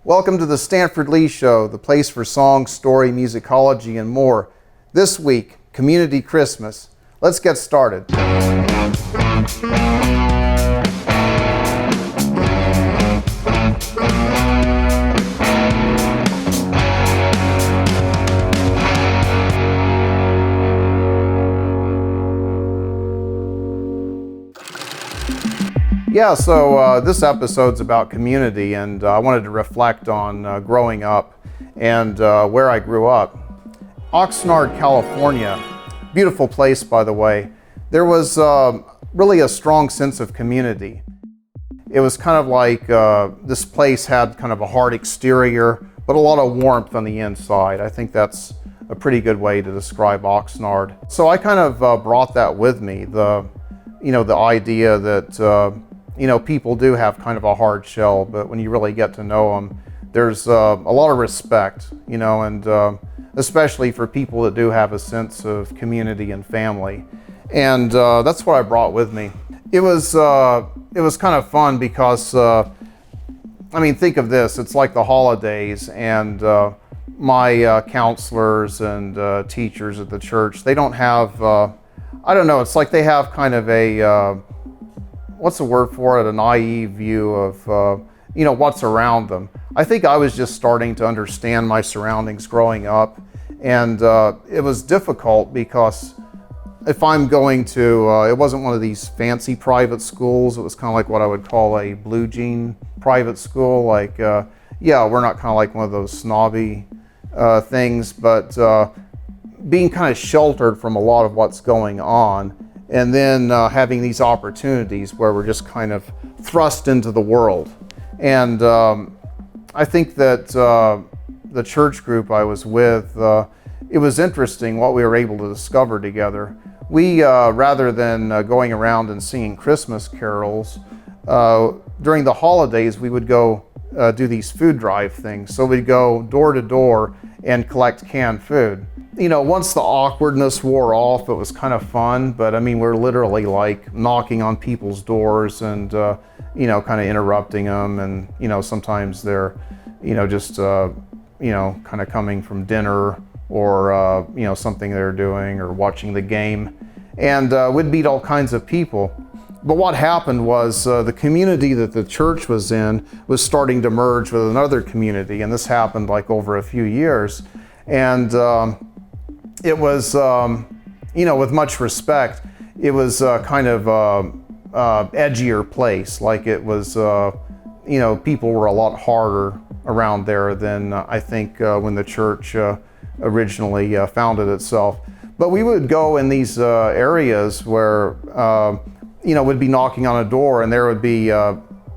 Welcome to the Stanford Lee Show, the place for song, story, musicology, and more. This week, Community Christmas. Let's get started. So this episode's about community, and I wanted to reflect on growing up and where I grew up. Oxnard, California, beautiful place, by the way. There was really a strong sense of community. It was kind of like this place had kind of a hard exterior, but a lot of warmth on the inside. I think that's a pretty good way to describe Oxnard. So I kind of brought that with me, the idea that people do have kind of a hard shell, but when you really get to know them, there's a lot of respect, and especially for people that do have a sense of community and family. And that's what I brought with me. It was kind of fun because, think of this, it's like the holidays, and my counselors and teachers at the church, they don't have, it's like they have kind of a, what's the word for it, a naive view of, what's around them. I think I was just starting to understand my surroundings growing up, and it was difficult because if I'm going to, it wasn't one of these fancy private schools, it was kind of like what I would call a blue jean private school, like, we're not kind of like one of those snobby things, but being kind of sheltered from a lot of what's going on, and then having these opportunities where we're just kind of thrust into the world. And I think that the church group I was with, it was interesting what we were able to discover together. We, rather than going around and singing Christmas carols, during the holidays we would go do these food drive things. So we'd go door to door and collect canned food. Once the awkwardness wore off, it was kind of fun, but we're literally like knocking on people's doors and, kind of interrupting them. And, sometimes they're, just, kind of coming from dinner or, something they're doing or watching the game. And we'd meet all kinds of people. But what happened was the community that the church was in was starting to merge with another community. And this happened like over a few years. And it was, with much respect, it was kind of edgier place. Like it was, people were a lot harder around there than I think when the church originally founded itself. But we would go in these areas where, would be knocking on a door, and there would be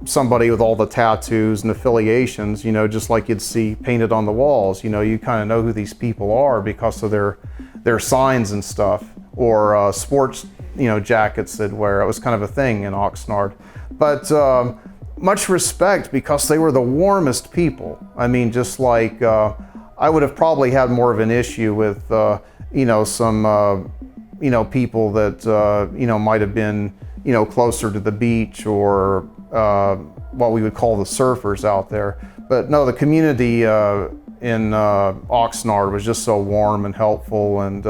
somebody with all the tattoos and affiliations, just like you'd see painted on the walls. You kind of know who these people are because of their signs and stuff, or sports, jackets they'd wear. It was kind of a thing in Oxnard. But much respect because they were the warmest people. Just like I would have probably had more of an issue with, some, people that, might have been, closer to the beach or what we would call the surfers out there. But no, the community in Oxnard was just so warm and helpful, and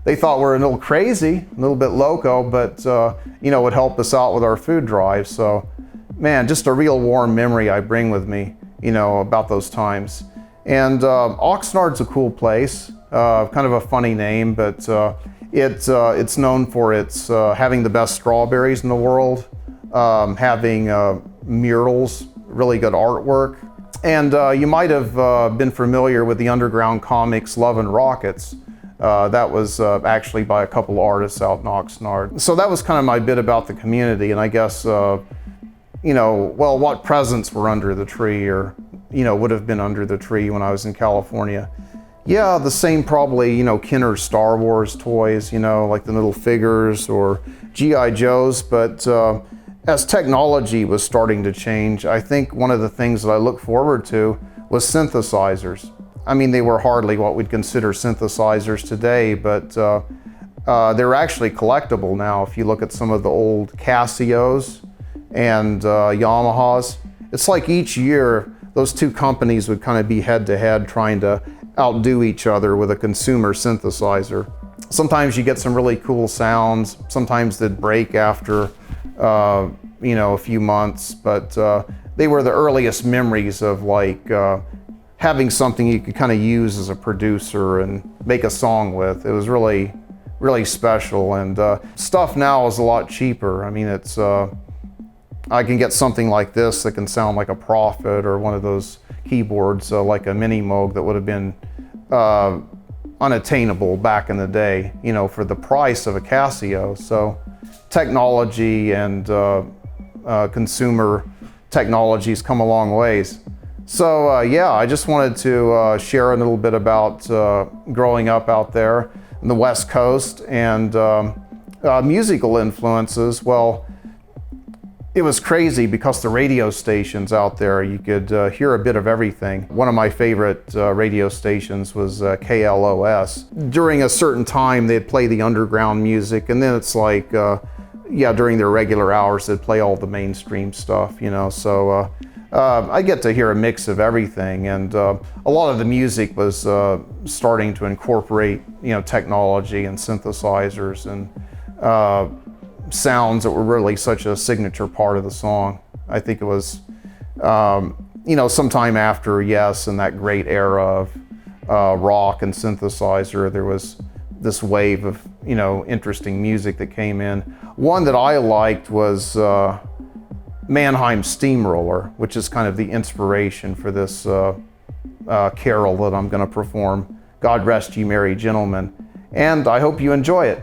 they thought we're a little crazy, a little bit loco, but would help us out with our food drive. So, man, just a real warm memory I bring with me, about those times. And Oxnard's a cool place, kind of a funny name, but it's known for its having the best strawberries in the world, having murals, really good artwork. And you might have been familiar with the underground comics Love and Rockets. That was actually by a couple artists out in Oxnard. So that was kind of my bit about the community, and I guess, what presents were under the tree or, would have been under the tree when I was in California. Yeah, the same probably, Kenner Star Wars toys, like the little figures or G.I. Joes, but as technology was starting to change, I think one of the things that I look forward to was synthesizers. They were hardly what we'd consider synthesizers today, but they're actually collectible now. If you look at some of the old Casios and Yamahas, it's like each year those two companies would kind of be head to head trying to outdo each other with a consumer synthesizer. Sometimes you get some really cool sounds, sometimes they'd break after a few months, but they were the earliest memories of like having something you could kind of use as a producer and make a song with. It was really, really special, and stuff now is a lot cheaper. I mean, it's I can get something like this that can sound like a Prophet or one of those keyboards like a Mini Moog that would have been unattainable back in the day, for the price of a Casio. So technology and consumer technologies come a long ways. So I just wanted to share a little bit about growing up out there in the West Coast and musical influences. Well, it was crazy because the radio stations out there, you could hear a bit of everything. One of my favorite radio stations was KLOS. During a certain time, they'd play the underground music, and then it's like, during their regular hours, they'd play all the mainstream stuff, So I get to hear a mix of everything, and a lot of the music was starting to incorporate, technology and synthesizers and sounds that were really such a signature part of the song. I think it was, sometime after Yes and that great era of rock and synthesizer, there was this wave of, interesting music that came in. One that I liked was Mannheim Steamroller, which is kind of the inspiration for this carol that I'm going to perform, God Rest Ye Merry Gentlemen. And I hope you enjoy it.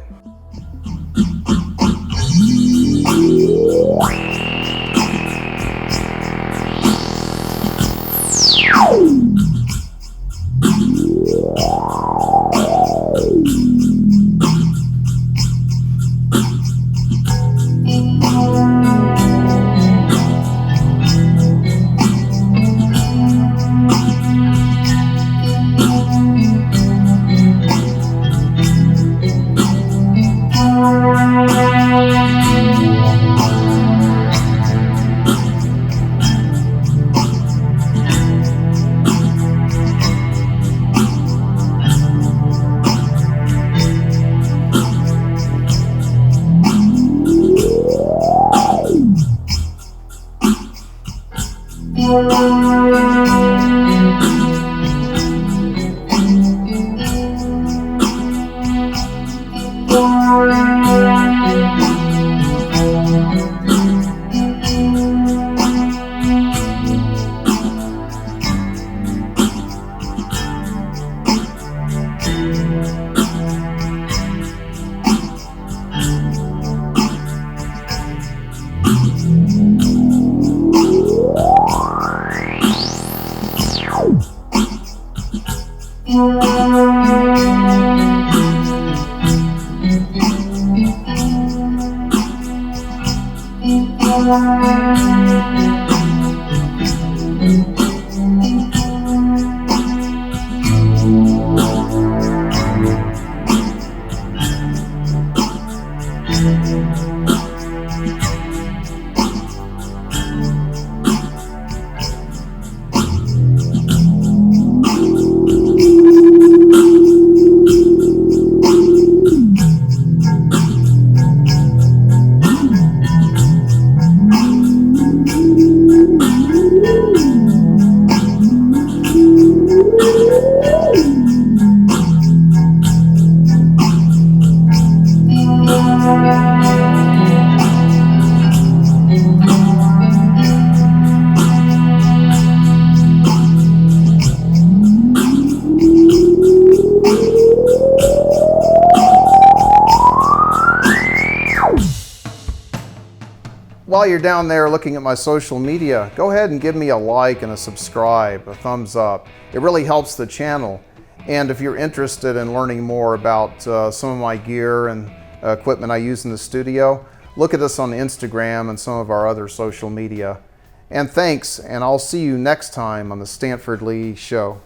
While you're down there looking at my social media, go ahead and give me a like and a subscribe, a thumbs up. It really helps the channel. And if you're interested in learning more about some of my gear and equipment I use in the studio, look at us on Instagram and some of our other social media. And thanks, and I'll see you next time on the Stanford Lee Show.